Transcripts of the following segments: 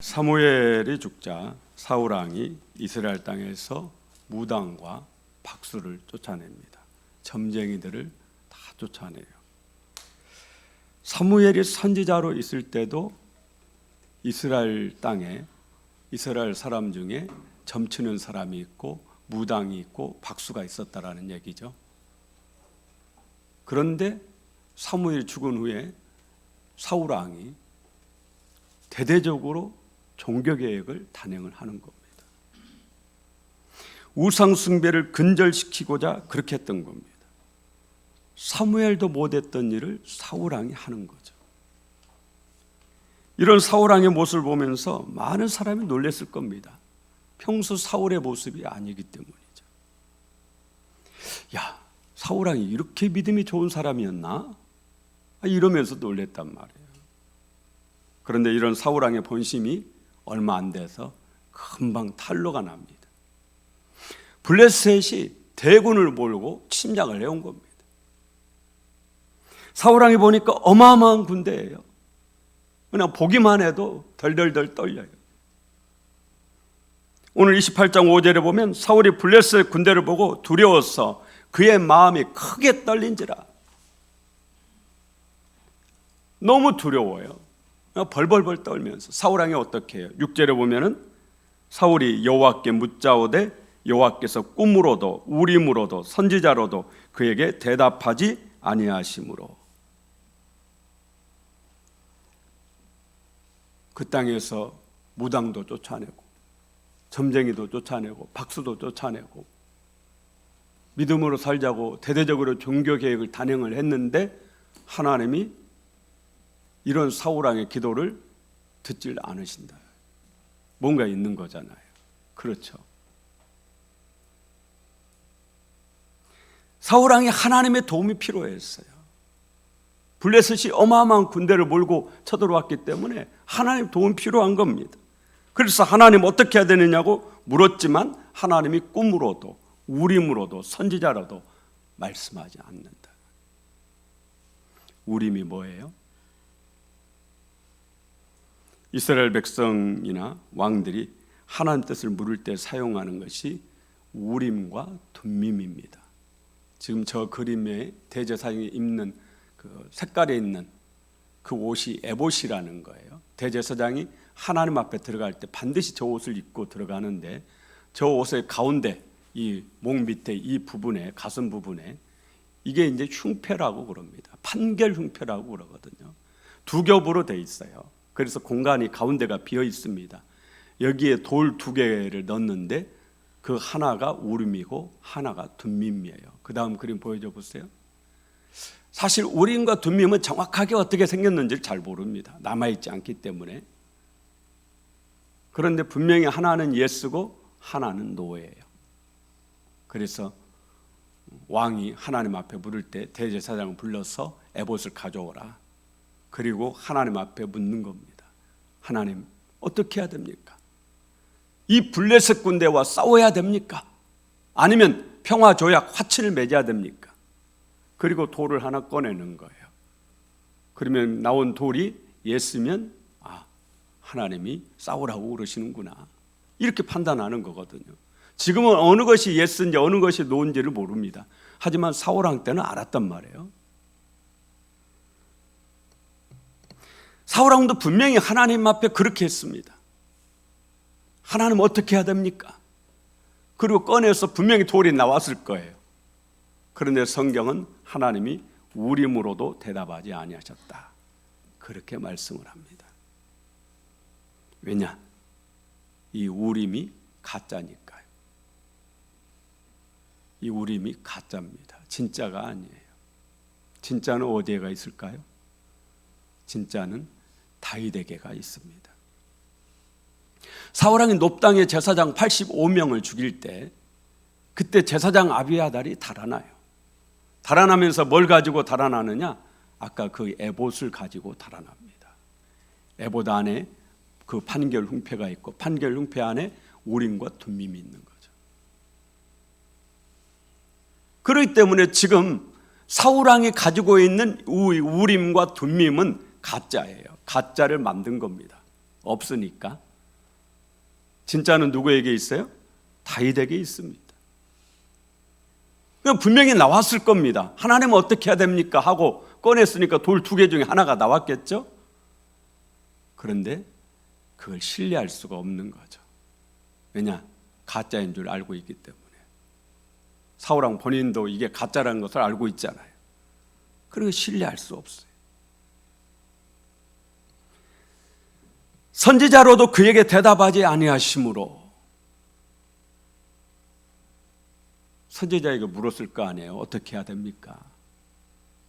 사무엘이 죽자 사울 왕이 이스라엘 땅에서 무당과 박수를 쫓아냅니다. 점쟁이들을 다 쫓아내요. 사무엘이 선지자로 있을 때도 이스라엘 땅에 이스라엘 사람 중에 점치는 사람이 있고 무당이 있고 박수가 있었다라는 얘기죠. 그런데 사무엘이 죽은 후에 사울 왕이 대대적으로 종교개혁을 단행을 하는 겁니다. 우상 숭배를 근절시키고자 그렇게 했던 겁니다. 사무엘도 못했던 일을 사울 왕이 하는 거죠. 이런 사울 왕의 모습을 보면서 많은 사람이 놀랐을 겁니다. 평소 사울의 모습이 아니기 때문이죠. 야, 사울 왕이 이렇게 믿음이 좋은 사람이었나? 이러면서 놀랬단 말이에요. 그런데 이런 사울 왕의 본심이 얼마 안 돼서 금방 탄로가 납니다. 블레셋이 대군을 몰고 침략을 해온 겁니다. 사울 왕이 보니까 어마어마한 군대예요. 그냥 보기만 해도 덜덜덜 떨려요. 오늘 28장 5절에 보면 사울이 블레셋 군대를 보고 두려워서 그의 마음이 크게 떨린지라. 너무 두려워요. 벌벌벌 떨면서 사울 왕이 어떻게 해요? 6절에 보면은 사울이 여호와께 묻자오되 여호와께서 꿈으로도 우림으로도 선지자로도 그에게 대답하지 아니하심으로. 그 땅에서 무당도 쫓아내고 점쟁이도 쫓아내고 박수도 쫓아내고 믿음으로 살자고 대대적으로 종교개혁을 단행을 했는데 하나님이 이런 사울 왕의 기도를 듣질 않으신다. 뭔가 있는 거잖아요. 그렇죠. 사울 왕이 하나님의 도움이 필요했어요. 블레셋이 어마어마한 군대를 몰고 쳐들어왔기 때문에 하나님 도움이 필요한 겁니다. 그래서 하나님 어떻게 해야 되느냐고 물었지만 하나님이 꿈으로도 우림으로도 선지자로도 말씀하지 않는다. 우림이 뭐예요? 이스라엘 백성이나 왕들이 하나님 뜻을 물을 때 사용하는 것이 우림과 둠밈입니다. 지금 저 그림에 대제사장이 입는 그 색깔에 있는 그 옷이 에봇이라는 거예요. 대제사장이 하나님 앞에 들어갈 때 반드시 저 옷을 입고 들어가는데 저 옷의 가운데 이 목 밑에 이 부분에 가슴 부분에 이게 이제 흉패라고 그럽니다. 판결 흉패라고 그러거든요. 두 겹으로 돼 있어요. 그래서 공간이 가운데가 비어 있습니다. 여기에 돌 두 개를 넣는데 그 하나가 우림이고 하나가 둠밈이에요. 그 다음 그림 보여줘 보세요. 사실 우림과 둠밈은 정확하게 어떻게 생겼는지를 잘 모릅니다. 남아있지 않기 때문에. 그런데 분명히 하나는 예스고 하나는 노예예요. 그래서 왕이 하나님 앞에 물을 때 대제사장을 불러서 에봇을 가져오라. 그리고 하나님 앞에 묻는 겁니다. 하나님, 어떻게 해야 됩니까? 이 블레셋 군대와 싸워야 됩니까? 아니면 평화조약 화친을 맺어야 됩니까? 그리고 돌을 하나 꺼내는 거예요. 그러면 나온 돌이 예스면 하나님이 싸우라고 그러시는구나. 이렇게 판단하는 거거든요. 지금은 어느 것이 예스인지 어느 것이 노인지를 모릅니다. 하지만 사울 왕 때는 알았단 말이에요. 사울 왕도 분명히 하나님 앞에 그렇게 했습니다. 하나님 어떻게 해야 됩니까? 그리고 꺼내서 분명히 돌이 나왔을 거예요. 그런데 성경은 하나님이 우림으로도 대답하지 아니하셨다. 그렇게 말씀을 합니다. 왜냐? 이 우림이 가짜니까요. 이 우림이 가짜입니다. 진짜가 아니에요. 진짜는 어디에가 있을까요? 진짜는 다윗에게가 있습니다. 사울 왕이 높당의 제사장 85명을 죽일 때 그때 제사장 아비아달이 달아나요. 달아나면서 뭘 가지고 달아나느냐? 아까 그 에봇을 가지고 달아납니다. 에봇 안에 그 판결 흉패가 있고 판결 흉패 안에 우림과 둠밈이 있는 거죠. 그렇기 때문에 지금 사울 왕이 가지고 있는 우림과 둠밈은 가짜예요. 가짜를 만든 겁니다. 없으니까 진짜는 누구에게 있어요? 다윗에게 있습니다. 분명히 나왔을 겁니다. 하나님은 어떻게 해야 됩니까? 하고 꺼냈으니까 돌 2개 중에 하나가 나왔겠죠? 그런데 그걸 신뢰할 수가 없는 거죠. 왜냐? 가짜인 줄 알고 있기 때문에. 사울왕 본인도 이게 가짜라는 것을 알고 있잖아요. 그리고 신뢰할 수 없어요. 선지자로도 그에게 대답하지 아니하심으로 선지자에게 물었을 거 아니에요. 어떻게 해야 됩니까?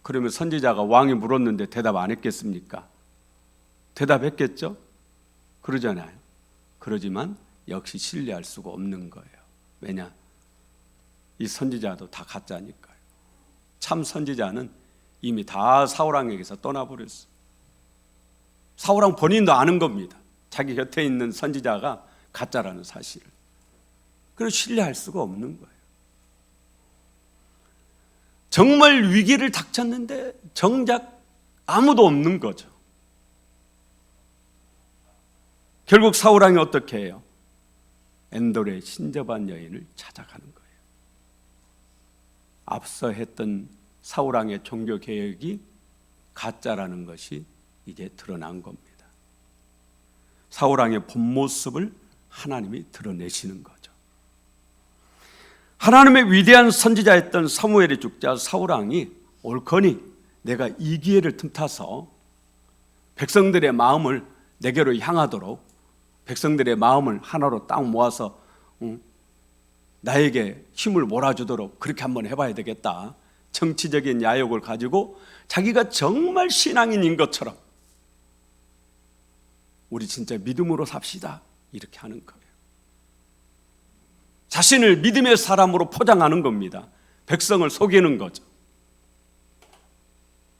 그러면 선지자가 왕이 물었는데 대답 안 했겠습니까? 대답했겠죠? 그러잖아요. 그러지만 역시 신뢰할 수가 없는 거예요. 왜냐? 이 선지자도 다 가짜니까요. 참 선지자는 이미 다 사울왕에게서 떠나버렸어요. 사울왕 본인도 아는 겁니다. 자기 곁에 있는 선지자가 가짜라는 사실을. 그래서 신뢰할 수가 없는 거예요. 정말 위기를 닥쳤는데 정작 아무도 없는 거죠. 결국 사울왕이 어떻게 해요? 엔돌의 신접한 여인을 찾아가는 거예요. 앞서 했던 사울왕의 종교 개혁이 가짜라는 것이 이제 드러난 겁니다. 사울왕의 본 모습을 하나님이 드러내시는 거죠. 하나님의 위대한 선지자였던 사무엘이 죽자 사울왕이 옳거니 내가 이 기회를 틈타서 백성들의 마음을 내게로 향하도록 백성들의 마음을 하나로 딱 모아서 나에게 힘을 몰아주도록 그렇게 한번 해봐야 되겠다. 정치적인 야욕을 가지고 자기가 정말 신앙인인 것처럼 우리 진짜 믿음으로 삽시다 이렇게 하는 거예요. 자신을 믿음의 사람으로 포장하는 겁니다. 백성을 속이는 거죠.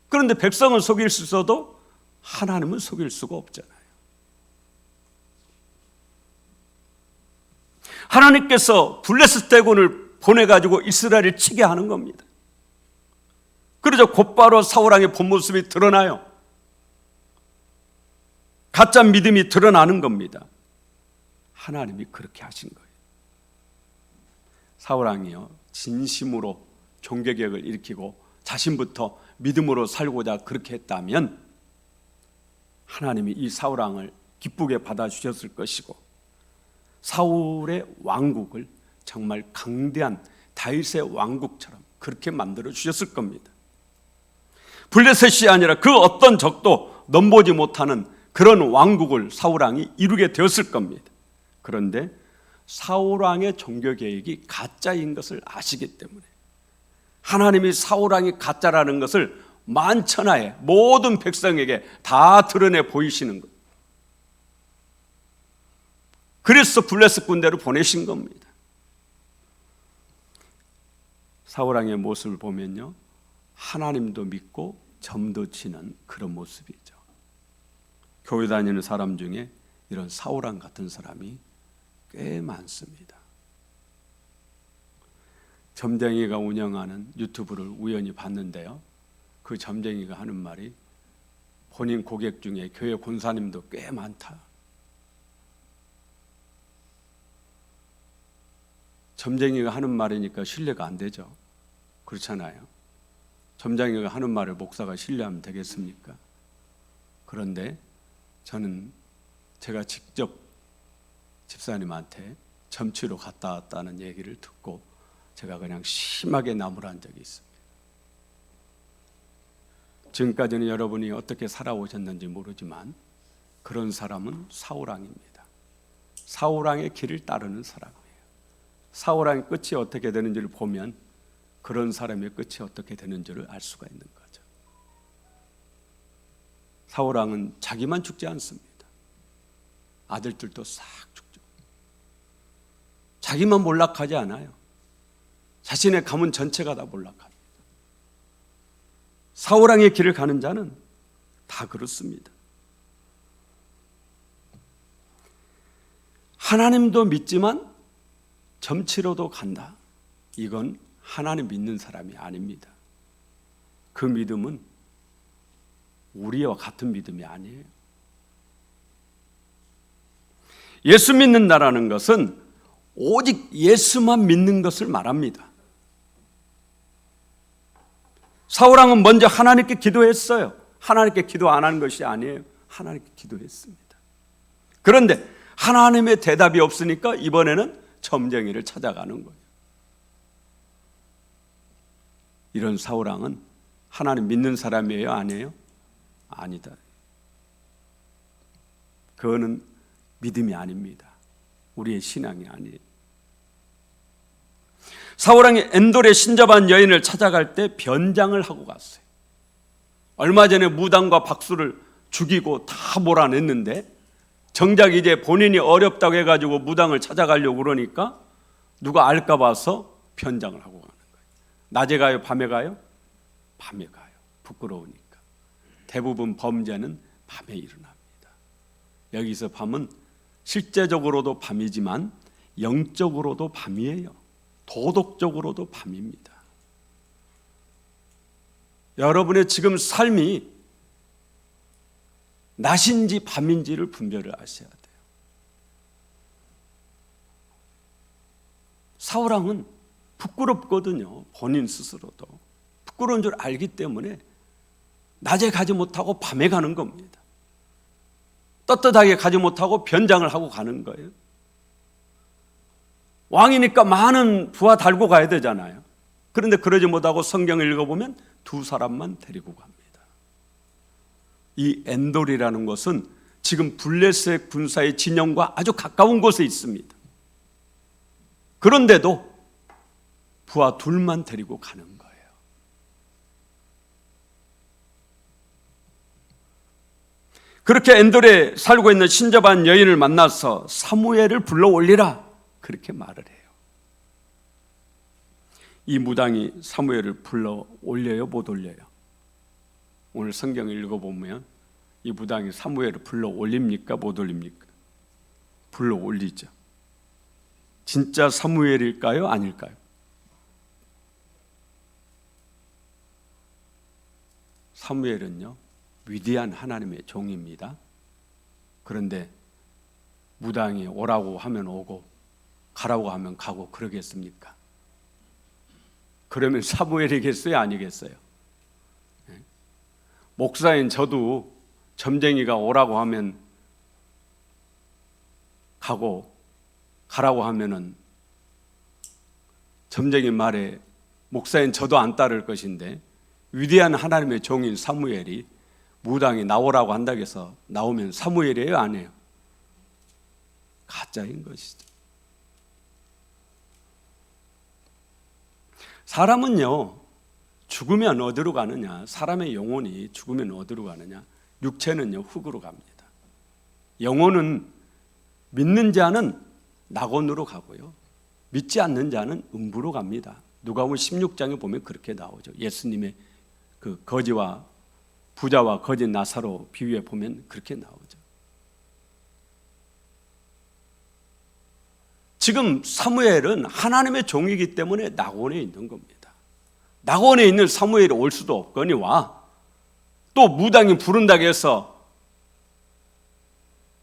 그런데 백성을 속일 수 있어도 하나님은 속일 수가 없잖아요. 하나님께서 블레셋 대군을 보내가지고 이스라엘을 치게 하는 겁니다. 그러자 곧바로 사울왕의 본 모습이 드러나요. 가짜 믿음이 드러나는 겁니다. 하나님이 그렇게 하신 거예요. 사울왕이요 진심으로 종교개혁을 일으키고 자신부터 믿음으로 살고자 그렇게 했다면 하나님이 이 사울왕을 기쁘게 받아주셨을 것이고 사울의 왕국을 정말 강대한 다윗의 왕국처럼 그렇게 만들어 주셨을 겁니다. 블레셋이 아니라 그 어떤 적도 넘보지 못하는 그런 왕국을 사울왕이 이루게 되었을 겁니다. 그런데 사울왕의 종교개혁이 가짜인 것을 아시기 때문에 하나님이 사울왕이 가짜라는 것을 만천하에 모든 백성에게 다 드러내 보이시는 거예요. 그래서 블레셋 군대를 보내신 겁니다. 사울왕의 모습을 보면요 하나님도 믿고 점도 치는 그런 모습이죠. 교회 다니는 사람 중에 이런 사울왕 같은 사람이 꽤 많습니다. 점쟁이가 운영하는 유튜브를 우연히 봤는데요 그 점쟁이가 하는 말이 본인 고객 중에 교회 권사님도 꽤 많다. 점쟁이가 하는 말이니까 신뢰가 안 되죠. 그렇잖아요. 점쟁이가 하는 말을 목사가 신뢰하면 되겠습니까? 그런데 저는 제가 직접 집사님한테 점치러 갔다 왔다는 얘기를 듣고 제가 그냥 심하게 나무란 적이 있습니다. 지금까지는 여러분이 어떻게 살아오셨는지 모르지만 그런 사람은 사울왕입니다. 사울왕의 길을 따르는 사람이에요. 사울왕의 끝이 어떻게 되는지를 보면 그런 사람의 끝이 어떻게 되는지를 알 수가 있는 거죠. 사울왕은 자기만 죽지 않습니다. 아들들도 싹 죽죠. 자기만 몰락하지 않아요. 자신의 가문 전체가 다 몰락합니다. 사울왕의 길을 가는 자는 다 그렇습니다. 하나님도 믿지만 점치러도 간다. 이건 하나님 믿는 사람이 아닙니다. 그 믿음은 우리와 같은 믿음이 아니에요. 예수 믿는다라는 것은 오직 예수만 믿는 것을 말합니다. 사울왕은 먼저 하나님께 기도했어요. 하나님께 기도 안 하는 것이 아니에요. 하나님께 기도했습니다. 그런데 하나님의 대답이 없으니까 이번에는 점쟁이를 찾아가는 거예요. 이런 사울왕은 하나님 믿는 사람이에요? 아니에요? 아니다. 그거는 믿음이 아닙니다. 우리의 신앙이 아니에요. 사울왕이 엔돌에 신접한 여인을 찾아갈 때 변장을 하고 갔어요. 얼마 전에 무당과 박수를 죽이고 다 몰아냈는데 정작 이제 본인이 어렵다고 해가지고 무당을 찾아가려고 그러니까 누가 알까 봐서 변장을 하고 가는 거예요. 낮에 가요? 밤에 가요? 밤에 가요. 부끄러우니까. 대부분 범죄는 밤에 일어납니다. 여기서 밤은 실제적으로도 밤이지만 영적으로도 밤이에요. 도덕적으로도 밤입니다. 여러분의 지금 삶이 낮인지 밤인지를 분별을 하셔야 돼요. 사울왕은 부끄럽거든요. 본인 스스로도. 부끄러운 줄 알기 때문에 낮에 가지 못하고 밤에 가는 겁니다. 떳떳하게 가지 못하고 변장을 하고 가는 거예요. 왕이니까 많은 부하 달고 가야 되잖아요. 그런데 그러지 못하고 성경을 읽어보면 두 사람만 데리고 갑니다. 이 엔돌이라는 곳은 지금 블레셋 군사의 진영과 아주 가까운 곳에 있습니다. 그런데도 부하 둘만 데리고 가는 거예요. 그렇게 엔돌에 살고 있는 신접한 여인을 만나서 사무엘을 불러 올리라 그렇게 말을 해요. 이 무당이 사무엘을 불러 올려요? 못 올려요? 오늘 성경을 읽어보면 이 무당이 사무엘을 불러 올립니까? 못 올립니까? 불러 올리죠. 진짜 사무엘일까요? 아닐까요? 사무엘은요, 위대한 하나님의 종입니다. 그런데 무당이 오라고 하면 오고 가라고 하면 가고 그러겠습니까? 그러면 사무엘이겠어요? 아니겠어요? 목사인 저도 점쟁이가 오라고 하면 가고 가라고 하면은 점쟁이 말에 목사인 저도 안 따를 것인데 위대한 하나님의 종인 사무엘이 무당이 나오라고 한다고 해서 나오면 사무엘이에요? 아니에요? 가짜인 것이죠. 사람은요, 죽으면 어디로 가느냐? 사람의 영혼이 죽으면 어디로 가느냐? 육체는요, 흙으로 갑니다. 영혼은 믿는 자는 낙원으로 가고요, 믿지 않는 자는 음부로 갑니다. 누가복음 16장에 보면 그렇게 나오죠. 예수님의 그 거지와 부자와 거지 나사로 비유에 보면 그렇게 나오죠. 지금 사무엘은 하나님의 종이기 때문에 낙원에 있는 겁니다. 낙원에 있는 사무엘이 올 수도 없거니와 또 무당이 부른다고 해서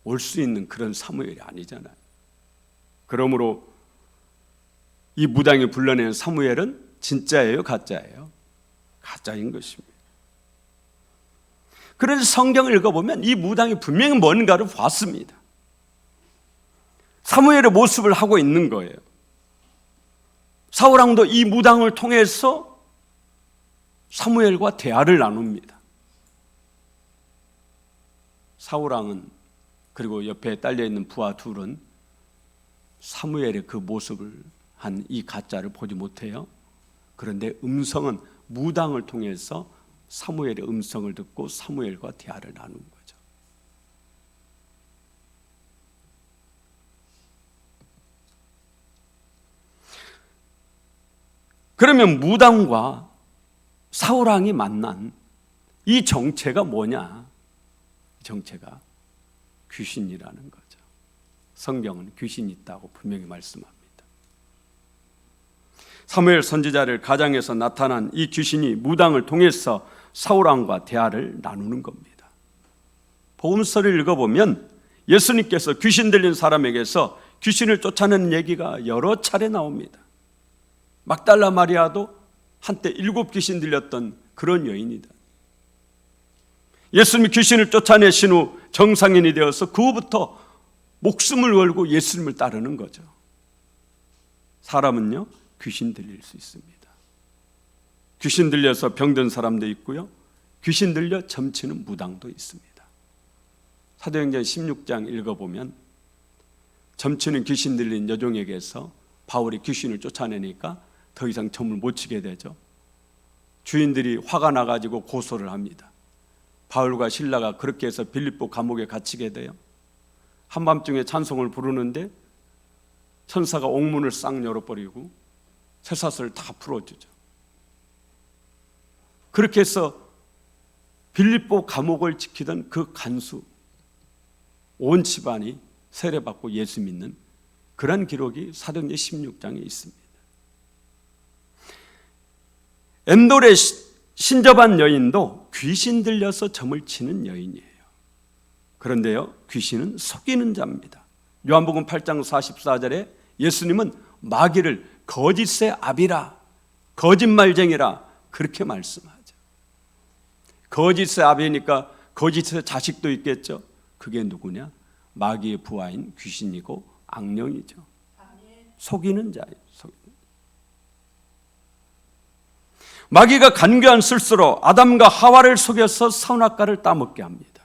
올 수 있는 그런 사무엘이 아니잖아요. 그러므로 이 무당이 불러낸 사무엘은 진짜예요? 가짜예요? 가짜인 것입니다. 그래서 성경을 읽어보면 이 무당이 분명히 뭔가를 봤습니다. 사무엘의 모습을 하고 있는 거예요. 사울왕도 이 무당을 통해서 사무엘과 대화를 나눕니다. 사울왕은 그리고 옆에 딸려있는 부하 둘은 사무엘의 그 모습을 한 이 가짜를 보지 못해요. 그런데 음성은 무당을 통해서 사무엘의 음성을 듣고 사무엘과 대화를 나눈 거죠. 그러면 무당과 사울왕이 만난 이 정체가 뭐냐? 정체가 귀신이라는 거죠. 성경은 귀신이 있다고 분명히 말씀합니다. 사무엘 선지자를 가장해서 나타난 이 귀신이 무당을 통해서 사울왕과 대화를 나누는 겁니다. 복음서를 읽어보면 예수님께서 귀신 들린 사람에게서 귀신을 쫓아내는 얘기가 여러 차례 나옵니다. 막달라 마리아도 한때 7 귀신 들렸던 그런 여인이다. 예수님이 귀신을 쫓아내신 후 정상인이 되어서 그 후부터 목숨을 걸고 예수님을 따르는 거죠. 사람은요, 귀신 들릴 수 있습니다. 귀신 들려서 병든 사람도 있고요, 귀신 들려 점치는 무당도 있습니다. 사도행전 16장 읽어보면 점치는 귀신 들린 여종에게서 바울이 귀신을 쫓아내니까 더 이상 점을 못 치게 되죠. 주인들이 화가 나가지고 고소를 합니다. 바울과 실라가 그렇게 해서 빌립보 감옥에 갇히게 돼요. 한밤중에 찬송을 부르는데 천사가 옥문을 싹 열어버리고 쇠사슬을 다 풀어주죠. 그렇게 해서 빌립보 감옥을 지키던 그 간수 온 집안이 세례받고 예수 믿는 그런 기록이 사도행전 16장에 있습니다. 엔돌의 신접한 여인도 귀신 들려서 점을 치는 여인이에요. 그런데요, 귀신은 속이는 자입니다. 요한복음 8장 44절에 예수님은 마귀를 거짓의 아비라, 거짓말쟁이라 그렇게 말씀하죠. 거짓의 아비니까 거짓의 자식도 있겠죠. 그게 누구냐? 마귀의 부하인 귀신이고 악령이죠. 속이는 자예요. 마귀가 간교한 술수로 아담과 하와를 속여서 선악과를 따먹게 합니다.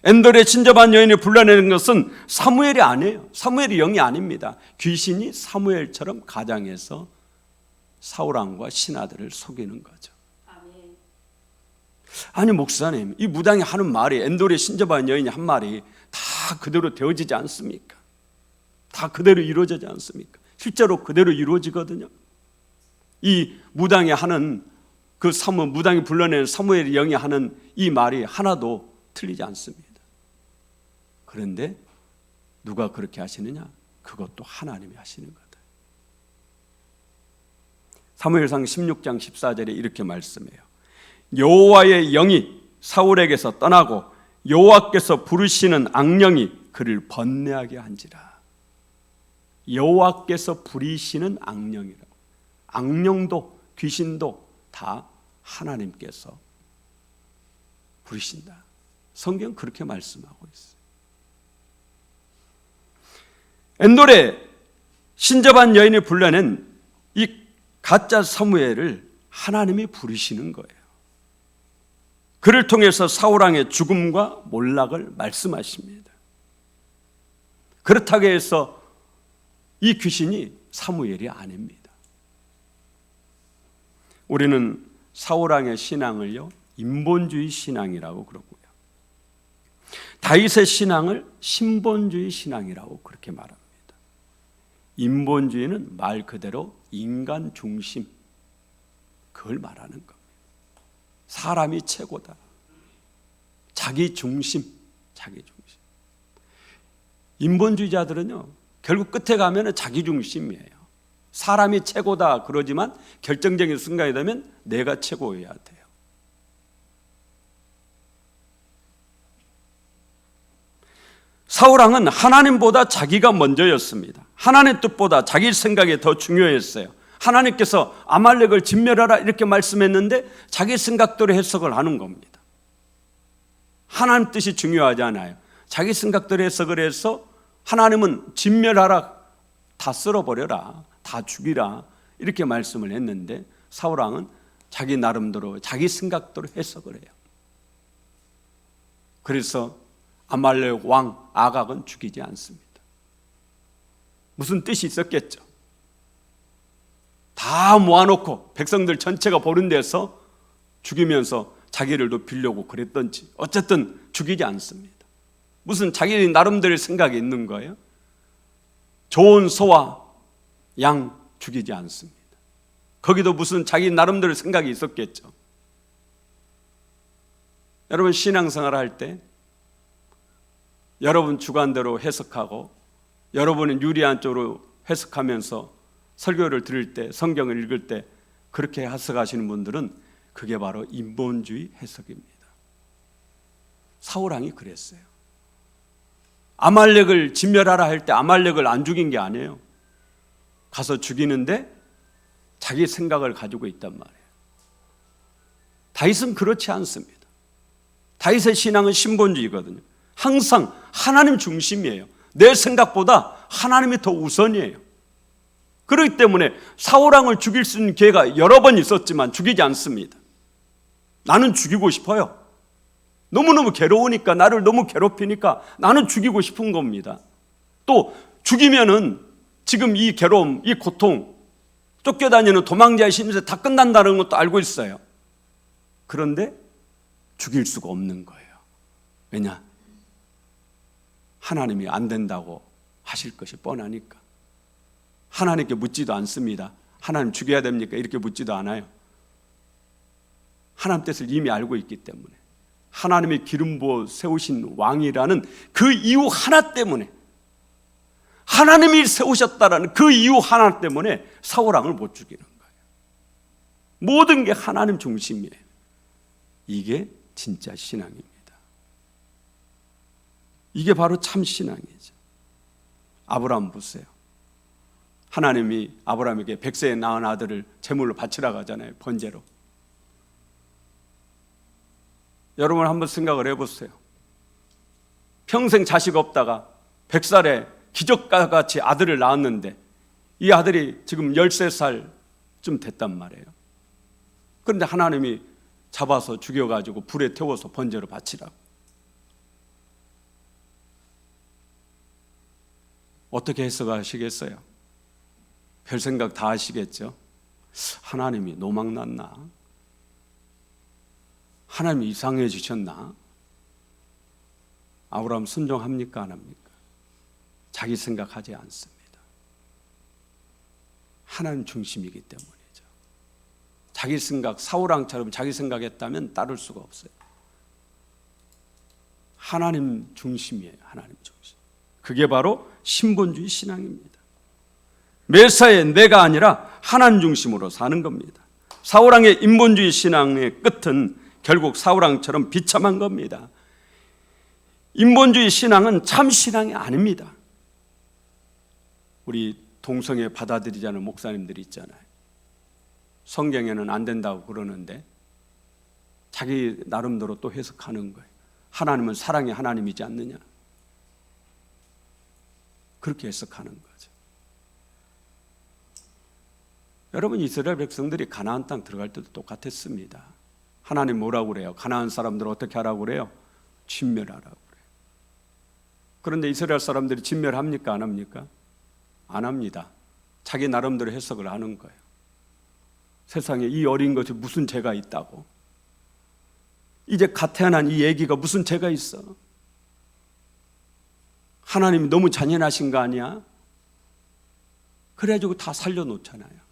엔돌의 친접한 여인이 불러내는 것은 사무엘이 아니에요. 사무엘이 영이 아닙니다. 귀신이 사무엘처럼 가장해서 사울왕과 신하들을 속이는 거죠. 아니 목사님, 이 무당이 하는 말이, 엔돌의 신접한 여인이 한 말이 다 그대로 되어지지 않습니까? 다 그대로 이루어지지 않습니까? 실제로 그대로 이루어지거든요. 이 무당이 하는 그 무당이 불러내는 사무엘의 영이 하는 이 말이 하나도 틀리지 않습니다. 그런데 누가 그렇게 하시느냐? 그것도 하나님이 하시는 거다. 사무엘상 16장 14절에 이렇게 말씀해요. 여호와의 영이 사울에게서 떠나고 여호와께서 부르시는 악령이 그를 번뇌하게 한지라. 여호와께서 부리시는 악령이라고. 악령도 귀신도 다 하나님께서 부리신다. 성경 그렇게 말씀하고 있어요. 엔돌의 신접한 여인이 불러낸 이 가짜 사무엘을 하나님이 부르시는 거예요. 그를 통해서 사울왕의 죽음과 몰락을 말씀하십니다. 그렇다고 해서 이 귀신이 사무엘이 아닙니다. 우리는 사울왕의 신앙을요, 인본주의 신앙이라고 그러고요, 다윗의 신앙을 신본주의 신앙이라고 그렇게 말합니다. 인본주의는 말 그대로 인간 중심, 그걸 말하는 겁니다. 사람이 최고다. 자기 중심, 자기 중심. 인본주의자들은요, 결국 끝에 가면은 자기 중심이에요. 사람이 최고다 그러지만 결정적인 순간이 되면 내가 최고여야 돼요. 사울왕은 하나님보다 자기가 먼저였습니다. 하나님 뜻보다 자기 생각이 더 중요했어요. 하나님께서 아말렉을 진멸하라 이렇게 말씀했는데 자기 생각대로 해석을 하는 겁니다. 하나님 뜻이 중요하지 않아요. 자기 생각대로 해석을 해서 하나님은 진멸하라, 다 쓸어버려라, 다 죽이라 이렇게 말씀을 했는데 사울왕은 자기 나름대로 자기 생각대로 해석을 해요. 그래서 아말렉 왕 아각은 죽이지 않습니다. 무슨 뜻이 있었겠죠. 다 모아놓고 백성들 전체가 보는 데서 죽이면서 자기를 높이려고 그랬던지 어쨌든 죽이지 않습니다. 무슨 자기 나름대로의 생각이 있는 거예요. 좋은 소와 양 죽이지 않습니다. 거기도 무슨 자기 나름대로 생각이 있었겠죠. 여러분 신앙생활 할 때 여러분 주관대로 해석하고 여러분은 유리한 쪽으로 해석하면서 설교를 들을 때 성경을 읽을 때 그렇게 해석하시는 분들은 그게 바로 인본주의 해석입니다. 사울왕이 그랬어요. 아말렉을 진멸하라 할 때 아말렉을 안 죽인 게 아니에요. 가서 죽이는데 자기 생각을 가지고 있단 말이에요. 다윗은 그렇지 않습니다. 다윗의 신앙은 신본주의거든요. 항상 하나님 중심이에요. 내 생각보다 하나님이 더 우선이에요. 그렇기 때문에 사울왕을 죽일 수 있는 기회가 여러 번 있었지만 죽이지 않습니다. 나는 죽이고 싶어요. 너무너무 괴로우니까, 나를 너무 괴롭히니까 나는 죽이고 싶은 겁니다. 또 죽이면은 지금 이 괴로움, 이 고통, 쫓겨다니는 도망자의 심세 다 끝난다는 것도 알고 있어요. 그런데 죽일 수가 없는 거예요. 왜냐? 하나님이 안 된다고 하실 것이 뻔하니까. 하나님께 묻지도 않습니다. 하나님 죽여야 됩니까? 이렇게 묻지도 않아요. 하나님 뜻을 이미 알고 있기 때문에. 하나님이 기름 부어 세우신 왕이라는 그 이유 하나 때문에, 하나님이 세우셨다라는 그 이유 하나 때문에 사울왕을 못 죽이는 거예요. 모든 게 하나님 중심이에요. 이게 진짜 신앙입니다. 이게 바로 참 신앙이죠. 아브라함 보세요. 하나님이 아브라함에게 100세에 낳은 아들을 제물로 바치라고 하잖아요. 번제로. 여러분 한번 생각을 해보세요. 평생 자식 없다가 100살에 기적과 같이 아들을 낳았는데 이 아들이 지금 13살쯤 됐단 말이에요. 그런데 하나님이 잡아서 죽여가지고 불에 태워서 번제로 바치라고. 어떻게 해석하시겠어요? 별 생각 다 하시겠죠? 하나님이 노망났나? 하나님이 이상해지셨나? 아브라함 순종합니까? 안 합니까? 자기 생각하지 않습니다. 하나님 중심이기 때문이죠. 자기 생각, 사울왕처럼 자기 생각했다면 따를 수가 없어요. 하나님 중심이에요. 하나님 중심. 그게 바로 신본주의 신앙입니다. 메사의 내가 아니라 하나님 중심으로 사는 겁니다. 사울왕의 인본주의 신앙의 끝은 결국 사울왕처럼 비참한 겁니다. 인본주의 신앙은 참 신앙이 아닙니다. 우리 동성애 받아들이지 않은 목사님들이 있잖아요. 성경에는 안 된다고 그러는데 자기 나름대로 또 해석하는 거예요. 하나님은 사랑의 하나님이지 않느냐? 그렇게 해석하는 거죠. 여러분, 이스라엘 백성들이 가나안 땅 들어갈 때도 똑같았습니다. 하나님 뭐라고 그래요? 가나안 사람들 어떻게 하라고 그래요? 진멸하라고 그래요. 그런데 이스라엘 사람들이 진멸합니까? 안 합니까? 안 합니다. 자기 나름대로 해석을 하는 거예요. 세상에 이 어린 것이 무슨 죄가 있다고? 이제 갓 태어난 이 애기가 무슨 죄가 있어? 하나님이 너무 잔인하신 거 아니야? 그래가지고 다 살려놓잖아요.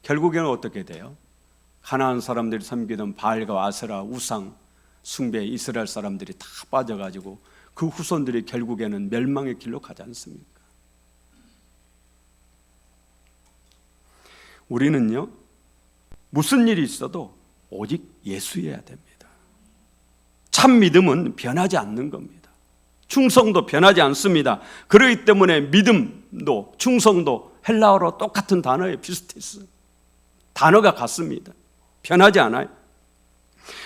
결국에는 어떻게 돼요? 가나안 사람들이 섬기던 바알과 아세라 우상 숭배 이스라엘 사람들이 다 빠져가지고 그 후손들이 결국에는 멸망의 길로 가지 않습니까? 우리는요, 무슨 일이 있어도 오직 예수여야 됩니다. 참 믿음은 변하지 않는 겁니다. 충성도 변하지 않습니다. 그렇기 때문에 믿음도 충성도 헬라어로 똑같은 단어에 비슷했어요. 단어가 같습니다. 변하지 않아요.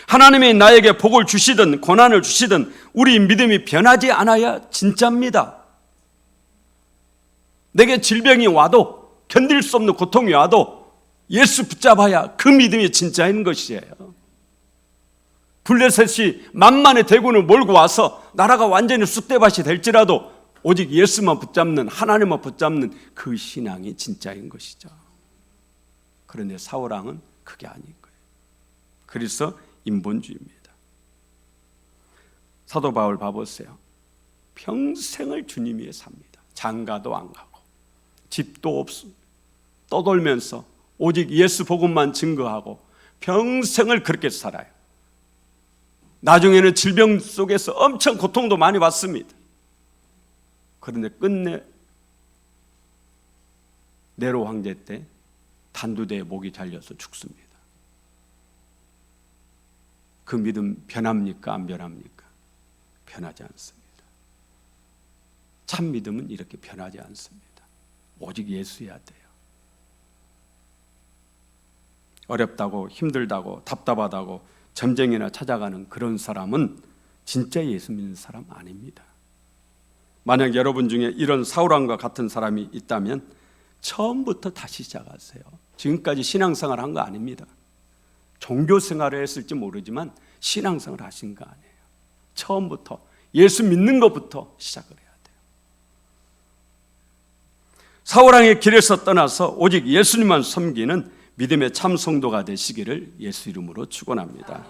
하나님이 나에게 복을 주시든 고난을 주시든 우리 믿음이 변하지 않아야 진짜입니다. 내게 질병이 와도 견딜 수 없는 고통이 와도 예수 붙잡아야 그 믿음이 진짜인 것이에요. 블레셋이 만만의 대군을 몰고 와서 나라가 완전히 쑥대밭이 될지라도 오직 예수만 붙잡는, 하나님만 붙잡는 그 신앙이 진짜인 것이죠. 그런데 사울왕은 그게 아닌 거예요. 그래서 인본주의입니다. 사도 바울 봐보세요. 평생을 주님 위해 삽니다. 장가도 안 가고 집도 없어 떠돌면서 오직 예수 복음만 증거하고 평생을 그렇게 살아요. 나중에는 질병 속에서 엄청 고통도 많이 받습니다. 그런데 끝내 네로 황제 때 단두대에 목이 잘려서 죽습니다. 그 믿음 변합니까? 안 변합니까? 변하지 않습니다. 참 믿음은 이렇게 변하지 않습니다. 오직 예수여야 돼요. 어렵다고 힘들다고 답답하다고 점쟁이나 찾아가는 그런 사람은 진짜 예수 믿는 사람 아닙니다. 만약 여러분 중에 이런 사울왕과 같은 사람이 있다면 처음부터 다시 시작하세요. 지금까지 신앙생활 한 거 아닙니다. 종교생활을 했을지 모르지만 신앙생활 하신 거 아니에요. 처음부터 예수 믿는 것부터 시작을 해요. 사울왕의 길에서 떠나서 오직 예수님만 섬기는 믿음의 참 성도가 되시기를 예수 이름으로 축원합니다.